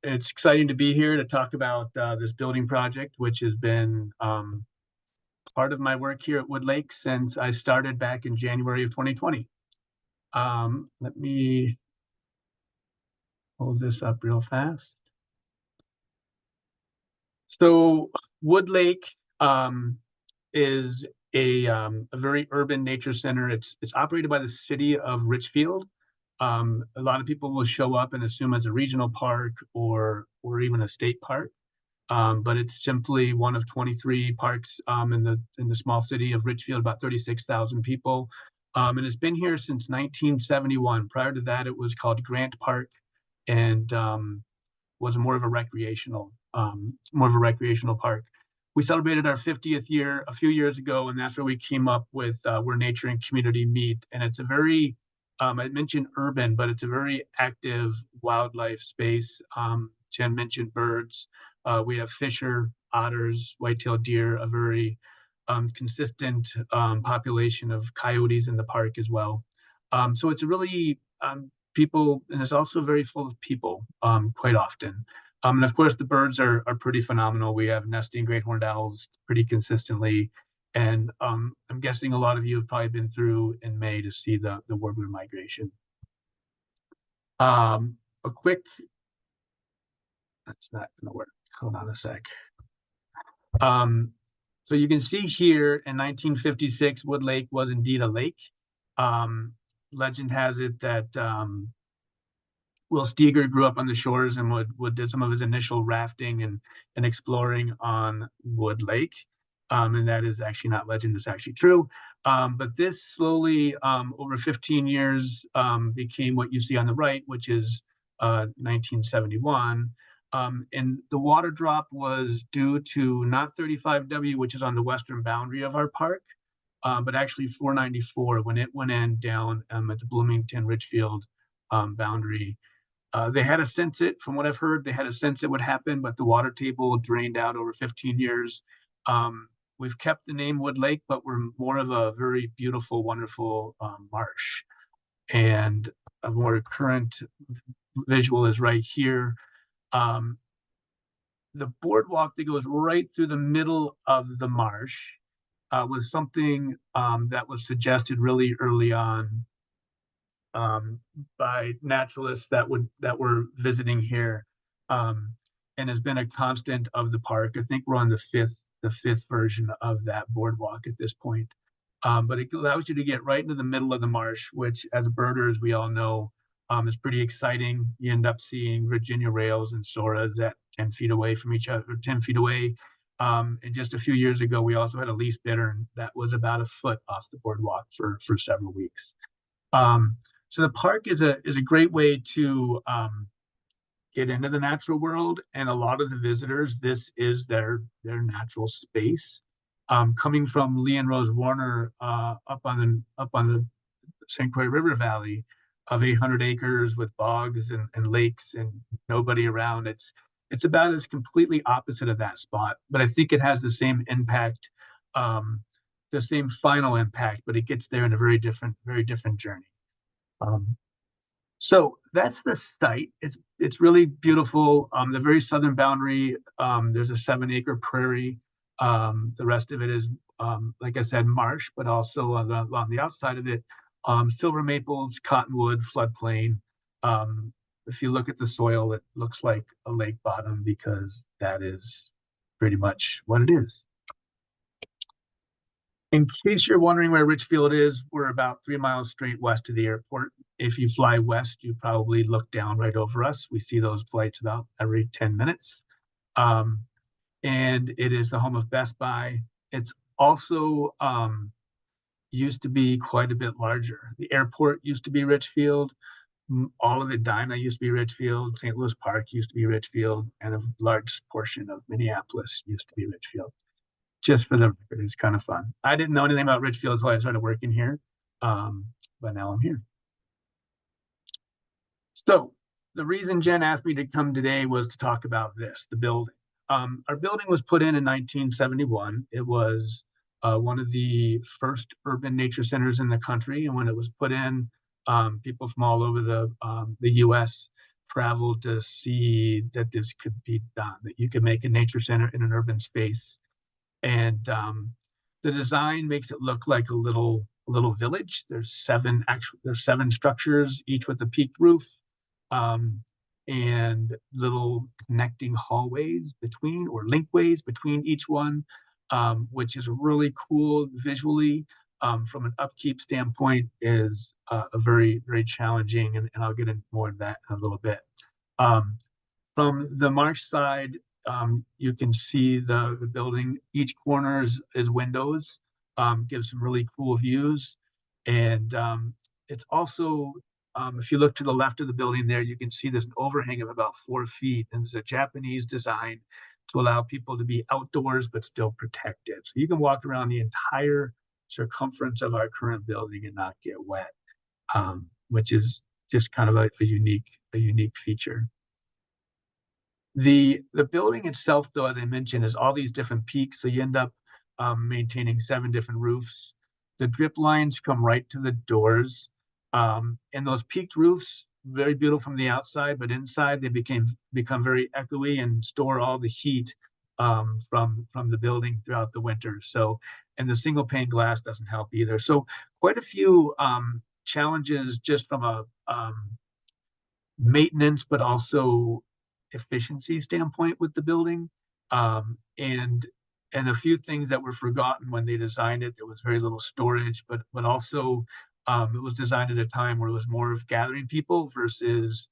It's exciting to be here to talk about this building project, which has been part of my work here at Wood Lake since I started back in January of 2020. Let me hold this up real fast. So Wood Lake is a very urban nature center. It's operated by the city of Richfield. A lot of people will show up and assume it's a regional park or even a state park. But it's simply one of 23 parks in the small city of Richfield, about 36,000 people. And it's been here since 1971. Prior to that, it was called Grant Park and was more of a recreational park. We celebrated our 50th year a few years ago, and that's where we came up with where nature and community meet. And it's a very I mentioned urban, but it's a very active wildlife space. Jen mentioned birds. We have fisher, otters, white-tailed deer, a very consistent population of coyotes in the park as well. So it's a really people, and it's also very full of people quite often. And of course, the birds are pretty phenomenal. We have nesting great horned owls pretty consistently. And I'm guessing a lot of you have probably been through in May to see the warbler migration. A quick, that's not going to work. Hold on a sec. So you can see here in 1956, Wood Lake was indeed a lake. Legend has it that Will Steger grew up on the shores and would did some of his initial rafting and exploring on Wood Lake. And that is actually not legend, it's actually true. But this slowly, over 15 years, became what you see on the right, which is 1971. And the water drop was due to not 35W, which is on the western boundary of our park, but actually 494 when it went in down at the Bloomington-Richfield boundary. They had a sense it, from what I've heard, they had a sense it would happen, but the water table drained out over 15 years. We've kept the name Wood Lake, but we're more of a very beautiful, wonderful marsh. And a more current visual is right here. The boardwalk that goes right through the middle of the marsh was something that was suggested really early on by naturalists that were visiting here, and has been a constant of the park. I think we're on the fifth version of that boardwalk at this point. But it allows you to get right into the middle of the marsh, which as birders, we all know is pretty exciting. You end up seeing Virginia rails and soras at 10 feet away from each other, 10 feet away. And just a few years ago, we also had a least bittern that was about a foot off the boardwalk for several weeks. So the park is a great way to get into the natural world, and a lot of the visitors, this is their natural space. Coming from Lee and Rose Warner up on the St. Croix River Valley of 800 acres with bogs and lakes and nobody around, it's about as completely opposite of that spot. But I think it has the same impact, the same final impact, but it gets there in a very different journey. So that's the site. It's really beautiful. The very southern boundary, there's a 7-acre prairie. The rest of it is, like I said, marsh, but also on the outside of it, silver maples, cottonwood, floodplain. If you look at the soil, it looks like a lake bottom because that is pretty much what it is. In case you're wondering where Richfield is, we're about 3 miles straight west of the airport. If you fly west, you probably look down right over us. We see those flights about every 10 minutes. And it is the home of Best Buy. It's also used to be quite a bit larger. The airport used to be Richfield. All of Edina used to be Richfield. St. Louis Park used to be Richfield. And a large portion of Minneapolis used to be Richfield. Just for the record, it's kind of fun. I didn't know anything about Richfield until I started working here, but now I'm here. So the reason Jen asked me to come today was to talk about this, the building. Our building was put in 1971. It was one of the first urban nature centers in the country. And when it was put in, people from all over the U.S. travel to see that this could be done, that you could make a nature center in an urban space. And the design makes it look like a little village. There's seven structures, each with a peaked roof, um, and little connecting hallways between or linkways between each one, which is really cool visually. From an upkeep standpoint, is a very very challenging, and I'll get into more of that in a little bit. Um, from the marsh side, you can see the building. Each corner is windows, gives some really cool views. And it's also, if you look to the left of the building there, you can see there's an overhang of about 4 feet. And it's a Japanese design to allow people to be outdoors but still protected. So you can walk around the entire circumference of our current building and not get wet, which is just kind of a unique feature. The building itself, though, as I mentioned, is all these different peaks, so you end up maintaining 7 different roofs. The drip lines come right to the doors, and those peaked roofs, very beautiful from the outside, but inside they become very echoey and store all the heat from the building throughout the winter. So, and the single pane glass doesn't help either. So, quite a few challenges just from a maintenance, but also efficiency standpoint with the building. Um, and and a few things that were forgotten when they designed it. There was very little storage, but also it was designed at a time where it was more of gathering people versus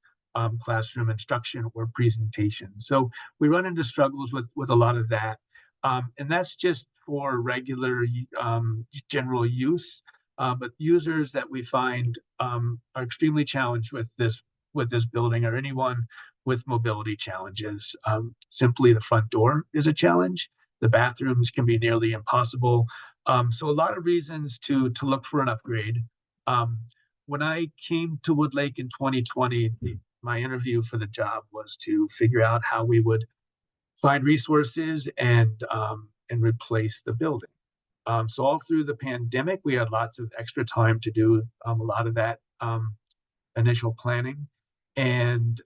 classroom instruction or presentation. So we run into struggles with a lot of that, and that's just for regular general use. But users that we find are extremely challenged with this building, or anyone with mobility challenges. Simply the front door is a challenge. The bathrooms can be nearly impossible. So a lot of reasons to look for an upgrade. Um, when I came to Woodlake in 2020, my interview for the job was to figure out how we would find resources and replace the building. So all through the pandemic, we had lots of extra time to do a lot of that initial planning. And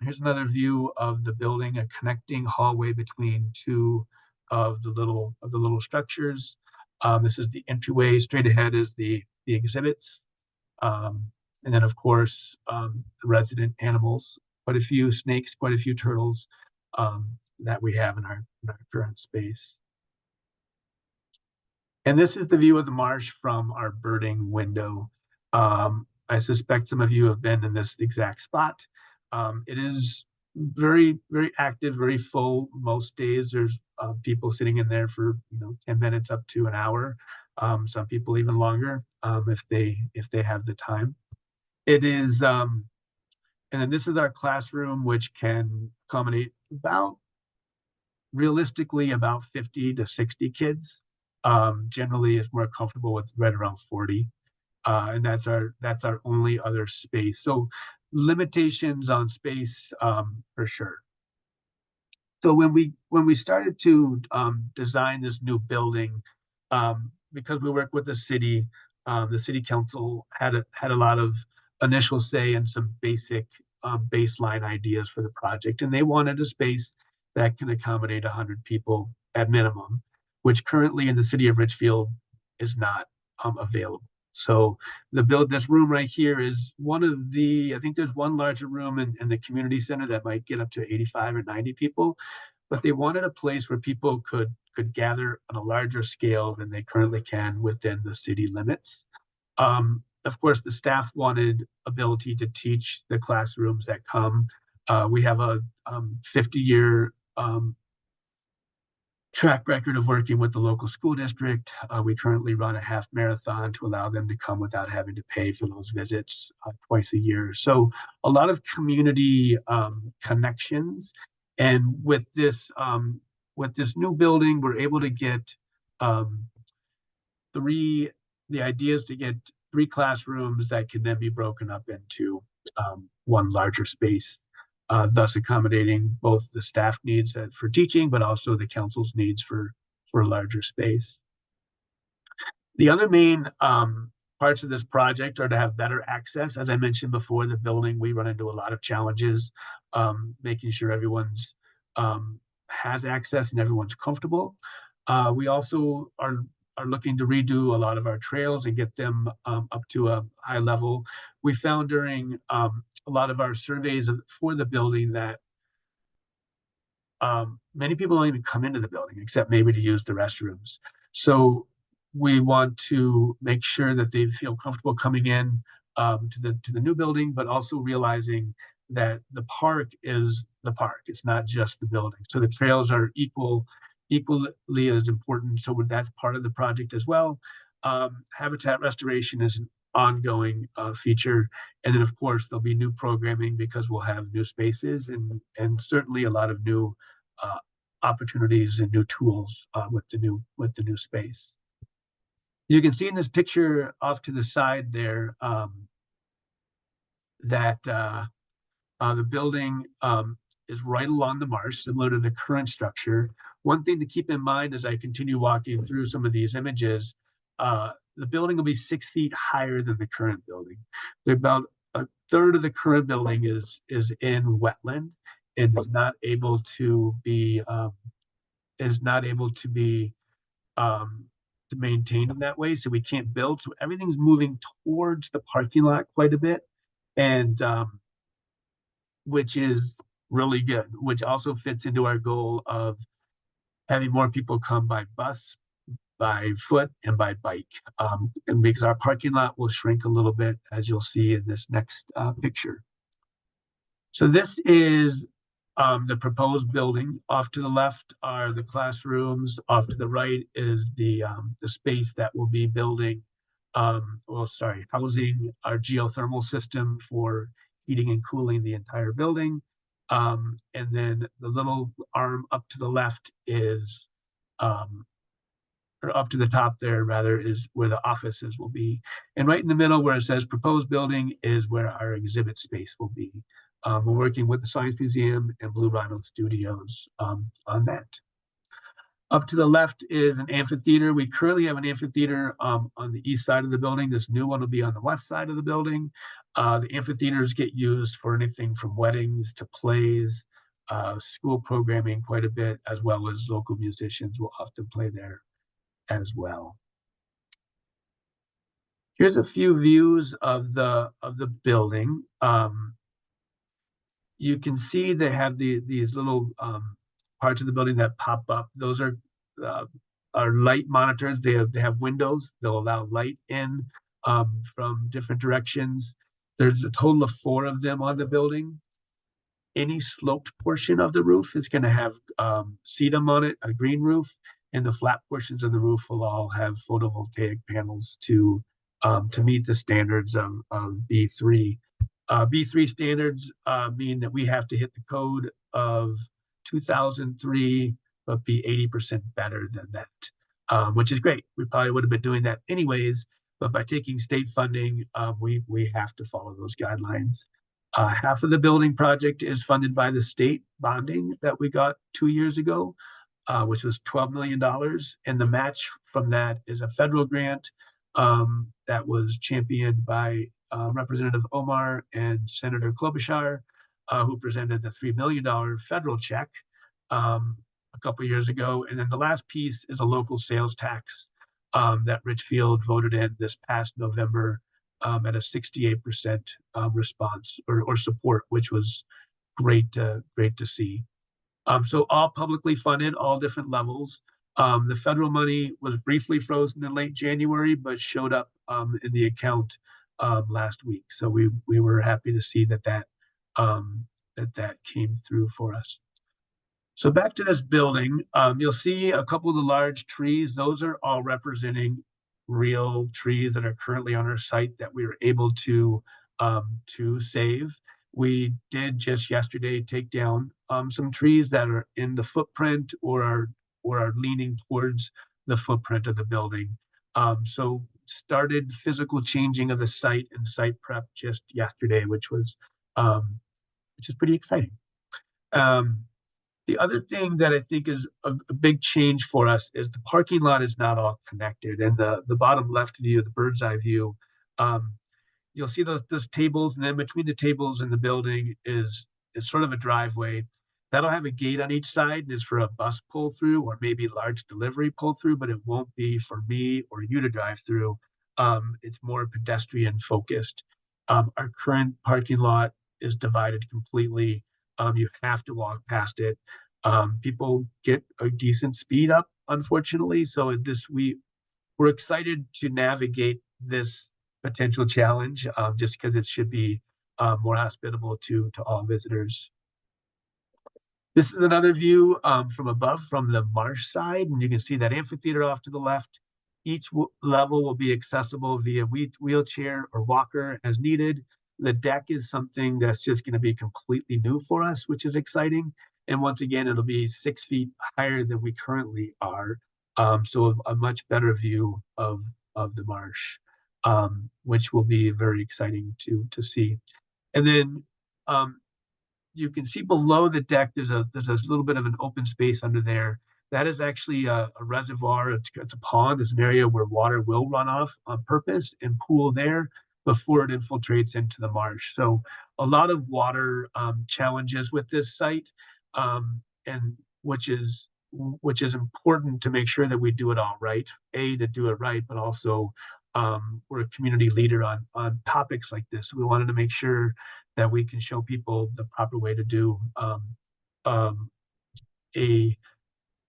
here's another view of the building, a connecting hallway between two of the little structures. This is the entryway. Straight ahead is the exhibits, and then of course the resident animals. Quite a few snakes, quite a few turtles that we have in our current space. And this is the view of the marsh from our birding window. I suspect some of you have been in this exact spot. It is very, very active, very full. Most days there's people sitting in there for 10 minutes up to an hour. Some people even longer if they have the time. It is, and then this is our classroom, which can accommodate realistically about 50 to 60 kids. Generally is more comfortable with right around 40. And that's our only other space. So limitations on space, for sure. So when we started to design this new building, because we work with the city council had a lot of initial say and some basic baseline ideas for the project, and they wanted a space that can accommodate 100 people at minimum, which currently in the city of Richfield is not available. So this room right here is one of I think there's one larger room in the community center that might get up to 85 or 90 people, but they wanted a place where people could gather on a larger scale than they currently can within the city limits. Of course, the staff wanted ability to teach the classrooms that come. We have a 50-year track record of working with the local school district. We currently run a half marathon to allow them to come without having to pay for those visits twice a year. So a lot of community connections. And with this new building, we're able to get um, the idea is to get 3 classrooms that can then be broken up into one larger space, thus accommodating both the staff needs for teaching, but also the council's needs for a larger space. The other main parts of this project are to have better access. As I mentioned before, the building, we run into a lot of challenges, making sure everyone's has access and everyone's comfortable. We also are looking to redo a lot of our trails and get them up to a high level. We found during a lot of our surveys for the building that many people don't even come into the building except maybe to use the restrooms. So we want to make sure that they feel comfortable coming in to the new building, but also realizing that the park is the park. It's not just the building. So the trails are equally as important. So that's part of the project as well. Habitat restoration is an ongoing feature, and then of course there'll be new programming because we'll have new spaces and certainly a lot of new uh, opportunities and new tools with the new space. You can see in this picture off to the side there that the building is right along the marsh, similar to the current structure. One thing to keep in mind as I continue walking through some of these images, the building will be 6 feet higher than the current building. They're about a third of the current building is in wetland and is not able to be um, to maintain in that way. So we can't build. So everything's moving towards the parking lot quite a bit, and which is really good, which also fits into our goal of having more people come by bus, by foot, and by bike. And because our parking lot will shrink a little bit, as you'll see in this next picture. So this is the proposed building. Off to the left are the classrooms. Off to the right is the space that will be building, housing our geothermal system for heating and cooling the entire building. And then the little arm up to the left is, or up to the top there rather, is where the offices will be. And right in the middle where it says proposed building is where our exhibit space will be. We're working with the Science Museum and Blue Rhino Studios on that. Up to the left is an amphitheater. We currently have an amphitheater on the east side of the building. This new one will be on the west side of the building. The amphitheaters get used for anything from weddings to plays, school programming quite a bit, as well as local musicians will often play there as well. Here's a few views of the building. You can see they have these little parts of the building that pop up. Those are light monitors. They have windows. They'll allow light in from different directions. There's a total of 4 of them on the building. Any sloped portion of the roof is going to have sedum on it, a green roof, and the flat portions of the roof will all have photovoltaic panels to meet the standards of B3. B3 standards mean that we have to hit the code of 2003, but be 80% better than that, which is great. We probably would have been doing that anyways, but by taking state funding, we have to follow those guidelines. Half of the building project is funded by the state bonding that we got 2 years ago, which was $12 million. And the match from that is a federal grant that was championed by Representative Omar and Senator Klobuchar, who presented the $3 million federal check a couple of years ago. And then the last piece is a local sales tax that Richfield voted in this past November at a 68% response or support, which was great to see. So all publicly funded, all different levels. The federal money was briefly frozen in late January, but showed up in the account last week. So we were happy to see that came through for us. So back to this building, you'll see a couple of the large trees. Those are all representing real trees that are currently on our site that we were able to save. We did just yesterday take down some trees that are in the footprint or are leaning towards the footprint of the building. So started physical changing of the site and site prep just yesterday, which is pretty exciting. The other thing that I think is a big change for us is the parking lot is not all connected. And the bottom left view, the bird's eye view, Um, you'll see those tables, and then between the tables and the building is sort of a driveway. That'll have a gate on each side, and is for a bus pull through or maybe large delivery pull through, but it won't be for me or you to drive through. It's more pedestrian focused. Our current parking lot is divided completely. You have to walk past it. People get a decent speed up, unfortunately. So we're excited to navigate this potential challenge, just because it should be more hospitable to all visitors. This is another view from above from the marsh side, and you can see that amphitheater off to the left. Each level will be accessible via wheelchair or walker as needed. The deck is something that's just going to be completely new for us, which is exciting. And once again, it'll be 6 feet higher than we currently are, so a much better view of the marsh, which will be very exciting to see. And then um, you can see below the deck, there's a little bit of an open space under there. That is actually a reservoir. It's a pond. It's an area where water will run off on purpose and pool there before it infiltrates into the marsh. So a lot of water challenges with this site, and which is important to make sure that we do it all right. To do it right, but also we're a community leader on topics like this. So we wanted to make sure that we can show people the proper way to do um, a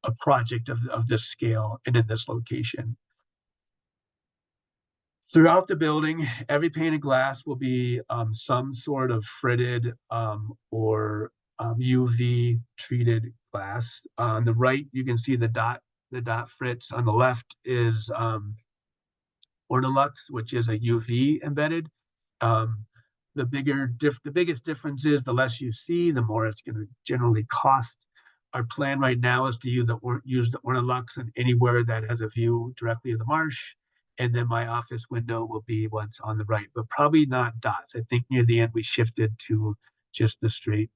a project of this scale and in this location. Throughout the building, every pane of glass will be some sort of fritted or UV treated glass. On the right, you can see the dot frits. On the left is Ornolux, which is a UV embedded. Um, the biggest difference is the less you see, the more it's going to generally cost. Our plan right now is to use the Ornolux and anywhere that has a view directly of the marsh. And then my office window will be what's on the right, but probably not dots. I think near the end we shifted to just the straight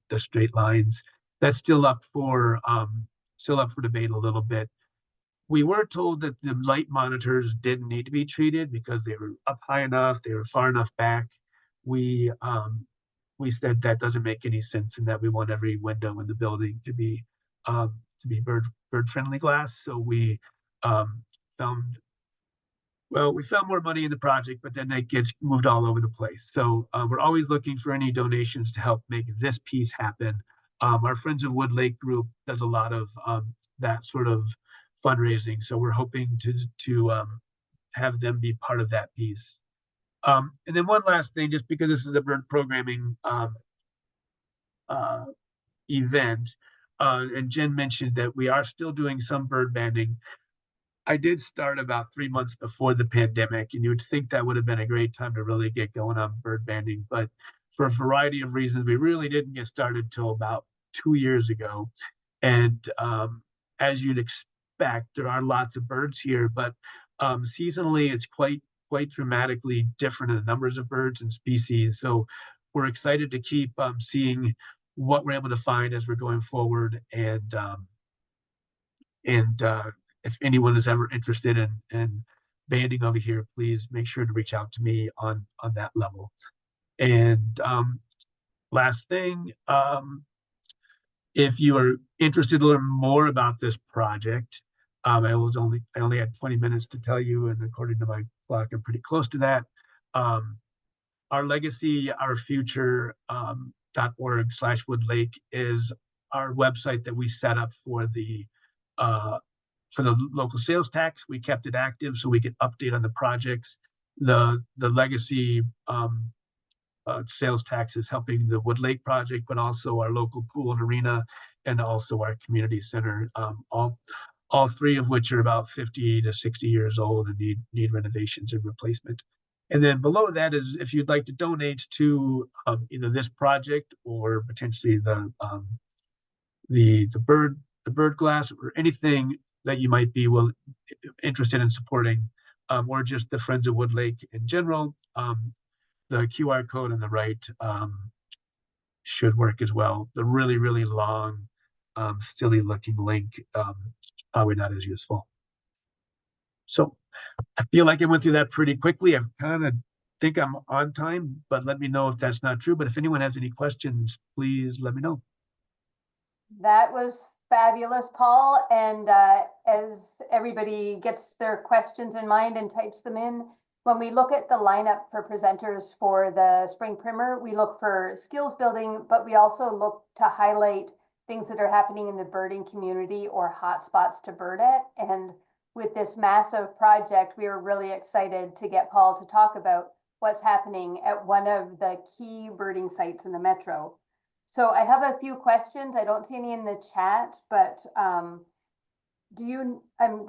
lines. That's still up for debate a little bit. We were told that the light monitors didn't need to be treated because they were up high enough, they were far enough back. We we said that doesn't make any sense, and that we want every window in the building to be bird friendly glass. So um, found we found more money in the project, but then that gets moved all over the place. So we're always looking for any donations to help make this piece happen. Our Friends of Wood Lake group does a lot of that sort of fundraising, so we're hoping to have them be part of that piece. And then one last thing, just because this is a bird programming uh, event, and Jen mentioned that we are still doing some bird banding. I did start about 3 months before the pandemic, and you would think that would have been a great time to really get going on bird banding. But for a variety of reasons, we really didn't get started till about 2 years ago. And as you'd expect, there are lots of birds here, but seasonally, it's quite dramatically different in the numbers of birds and species. So we're excited to keep seeing what we're able to find as we're going forward, and if anyone is ever interested in banding over here, please make sure to reach out to me on that level. And last thing, if you are interested to learn more about this project, I only had 20 minutes to tell you, and according to my clock, I'm pretty close to that. Um, our legacy, our future .org/Woodlake is our website that we set up uh, for the local sales tax. We kept it active so we could update on the projects. The legacy sales tax is helping the Wood Lake project, but also our local pool and arena, and also our community center. All three of which are about 50 to 60 years old and need renovations and replacement. And then below that is if you'd like to donate to either this project or potentially the bird glass or anything that you might be interested in supporting, or just the Friends of Wood Lake in general. The QR code on the right should work as well. The really long, silly looking link probably not as useful. So I feel like I went through that pretty quickly. I've kind of think I'm on time, but let me know if that's not true. But if anyone has any questions, please let me know. That was fabulous, Paul. And as everybody gets their questions in mind and types them in, when we look at the lineup for presenters for the spring primer, we look for skills building, but we also look to highlight things that are happening in the birding community or hotspots to bird at. And with this massive project, we are really excited to get Paul to talk about what's happening at one of the key birding sites in the metro. So I have a few questions. I don't see any in the chat, but I'm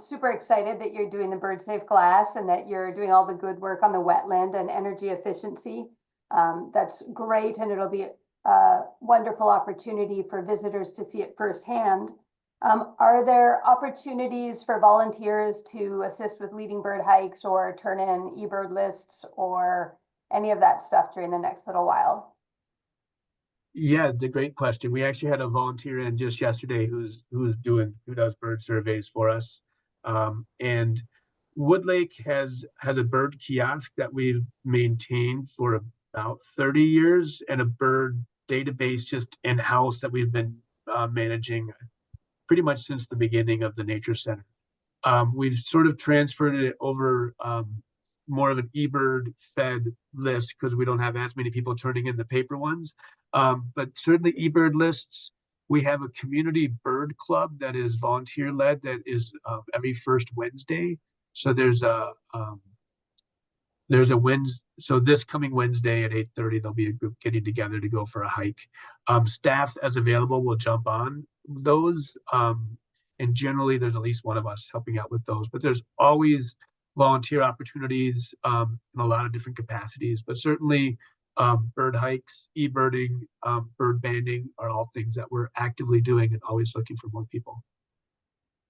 super excited that you're doing the bird safe glass and that you're doing all the good work on the wetland and energy efficiency. That's great, and it'll be a wonderful opportunity for visitors to see it firsthand. Are there opportunities for volunteers to assist with leading bird hikes or turn in eBird lists or any of that stuff during the next little while? Yeah, the great question. We actually had a volunteer in just yesterday who does bird surveys for us. And Woodlake has a bird kiosk that we've maintained for about 30 years and a bird database just in-house that we've been managing pretty much since the beginning of the Nature Center. We've sort of transferred it over more of an eBird fed list because we don't have as many people turning in the paper ones. But certainly eBird lists. We have a community bird club that is volunteer led that is every first Wednesday. So there's a Wednesday. So this coming Wednesday at 8:30, there'll be a group getting together to go for a hike. Staff as available will jump on those. And generally there's at least one of us helping out with those, but there's always volunteer opportunities in a lot of different capacities, but certainly bird hikes, e-birding, bird banding are all things that we're actively doing and always looking for more people.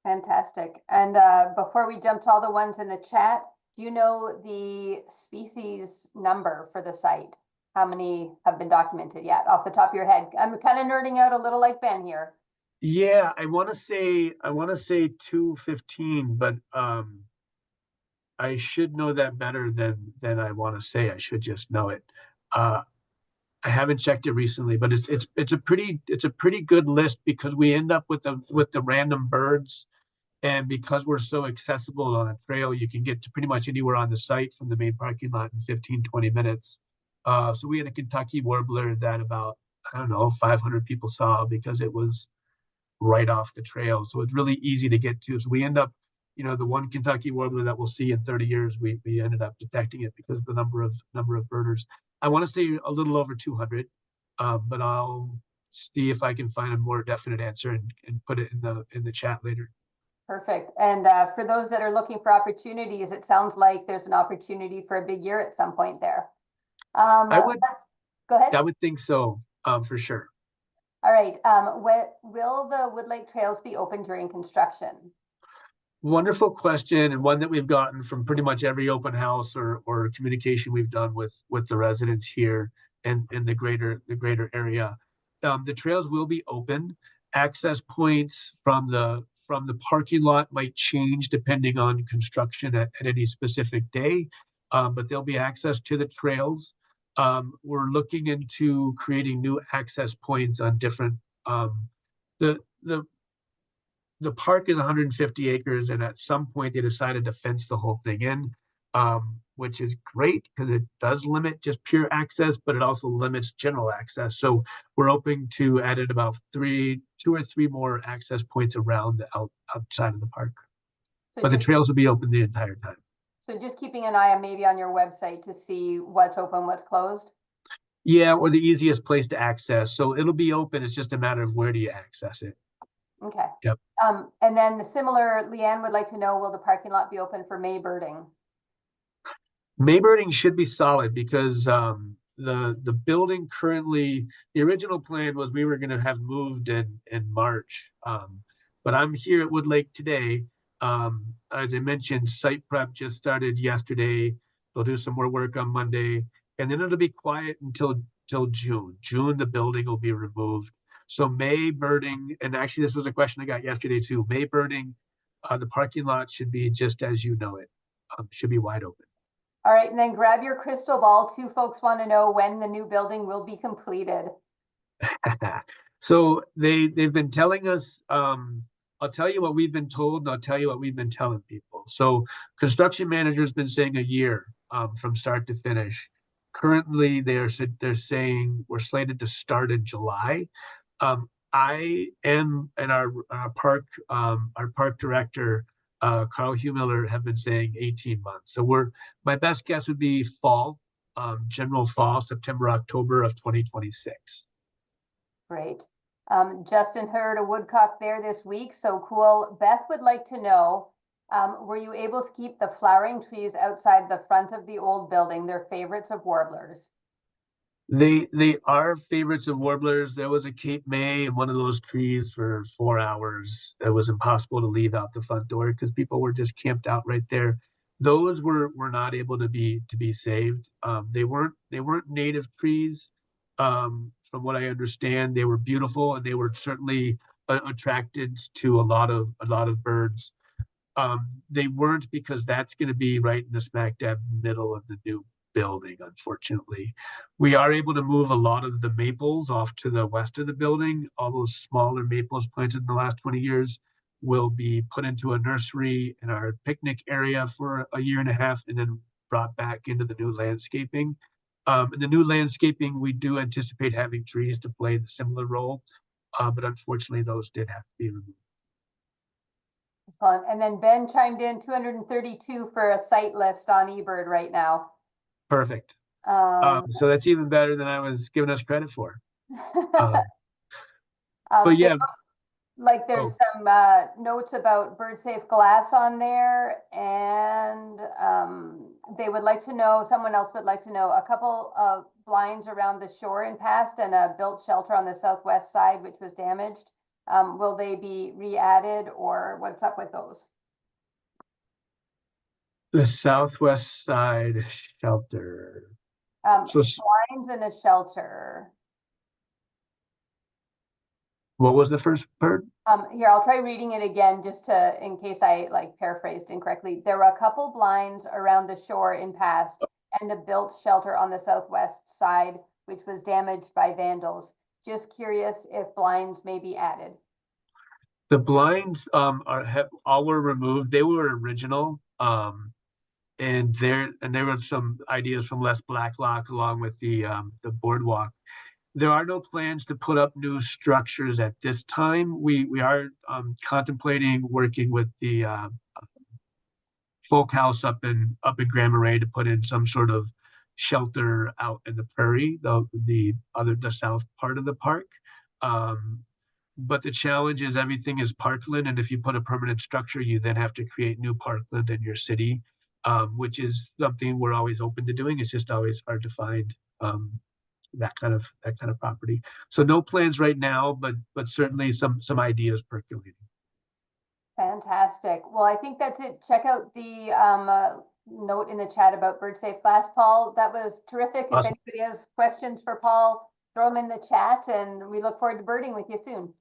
Fantastic. And before we jump to all the ones in the chat, do you know the species number for the site? How many have been documented yet off the top of your head? I'm kind of nerding out a little like Ben here. Yeah, I want to say 215, but I should know that better than I want to say. I should just know it. I haven't checked it recently, but it's a pretty good list because we end up with the random birds, and because we're so accessible on a trail, you can get to pretty much anywhere on the site from the main parking lot in 15-20 minutes. So we had a Kentucky warbler that about, I don't know, 500 people saw because it was right off the trail. So it's really easy to get to. So we end up, the one Kentucky warbler that we'll see in 30 years, we ended up detecting it because of the number of birders. I want to say a little over 200, but I'll see if I can find a more definite answer and put it in the chat later. Perfect. And for those that are looking for opportunities, it sounds like there's an opportunity for a big year at some point there. Go ahead. I would think so, for sure. All right. Will the Woodlake trails be open during construction? Wonderful question, and one that we've gotten from pretty much every open house or communication we've done with the residents here and in the greater area. The trails will be open. Access points from the parking lot might change depending on construction at any specific day, but there'll be access to the trails. We're looking into creating new access points on different. The park is 150 acres, and at some point they decided to fence the whole thing in, which is great because it does limit just pure access, but it also limits general access. So we're hoping to add in about 2 or 3 more access points around the outside of the park. So but the trails will be open the entire time. So just keeping an eye on maybe on your website to see what's open, what's closed? Yeah, or the easiest place to access. So it'll be open. It's just a matter of where do you access it. Okay. Yep. And then similar, Leanne would like to know, will the parking lot be open for May birding? May birding should be solid because the building currently, the original plan was we were going to have moved in March. But I'm here at Woodlake today. As I mentioned, site prep just started yesterday. They'll do some more work on Monday, and then it'll be quiet until June. June, the building will be removed. So May birding, and actually this was a question I got yesterday too. May birding, the parking lot should be just as you know it. Should be wide open. All right, and then grab your crystal ball. Two folks want to know when the new building will be completed. So they've been telling us, I'll tell you what we've been told, and I'll tell you what we've been telling people. So construction manager's been saying a year from start to finish. Currently, they're saying we're slated to start in July. I am and our park director, Carl Humiller, have been saying 18 months. So my best guess would be fall, general fall, September, October of 2026. Great. Justin heard a woodcock there this week, so cool. Beth would like to know, were you able to keep the flowering trees outside the front of the old building? They're favorites of warblers. They are favorites of warblers. There was a Cape May in one of those trees for 4 hours. It was impossible to leave out the front door because people were just camped out right there. Those were not able to be saved. They weren't native trees. From what I understand, they were beautiful and they were certainly attracted to a lot of birds. They weren't because that's going to be right in the smack dab middle of the new building, unfortunately. We are able to move a lot of the maples off to the west of the building. All those smaller maples planted in the last 20 years will be put into a nursery in our picnic area for a year and a half and then brought back into the new landscaping. In the new landscaping, we do anticipate having trees to play the similar role, but unfortunately, those did have to be removed. Excellent. And then Ben chimed in 232 for a site list on eBird right now. Perfect. Um, So that's even better than I was giving us credit for. Uh, but they yeah, like there's oh, some notes about bird safe glass on there, and they would like to know, someone else would like to know, a couple of blinds around the shore in past and a built shelter on the southwest side which was damaged. Will they be re-added or what's up with those? the southwest side shelter. So Blinds and a shelter. what was the first part? Here, I'll try reading it again just to, in case I like paraphrased incorrectly. There were a couple blinds around the shore in past and a built shelter on the southwest side, which was damaged by vandals. Just curious if blinds may be added. The blinds all were removed. They were original. And there were some ideas from Les Blacklock along with the boardwalk. There are no plans to put up new structures at this time. We are contemplating working with the folk house up in Grand Marais to put in some sort of shelter out in the prairie, the south part of the park. Um, but the challenge is everything is parkland, and if you put a permanent structure, you then have to create new parkland in your city, which is something we're always open to doing. It's just always hard to find that kind of property. So no plans right now, but certainly some ideas percolating. Fantastic. Well, I think that's it. Check out the note in the chat about bird safe glass, Paul. That was terrific. If Awesome. anybody has questions for Paul, throw them in the chat, and we look forward to birding with you soon.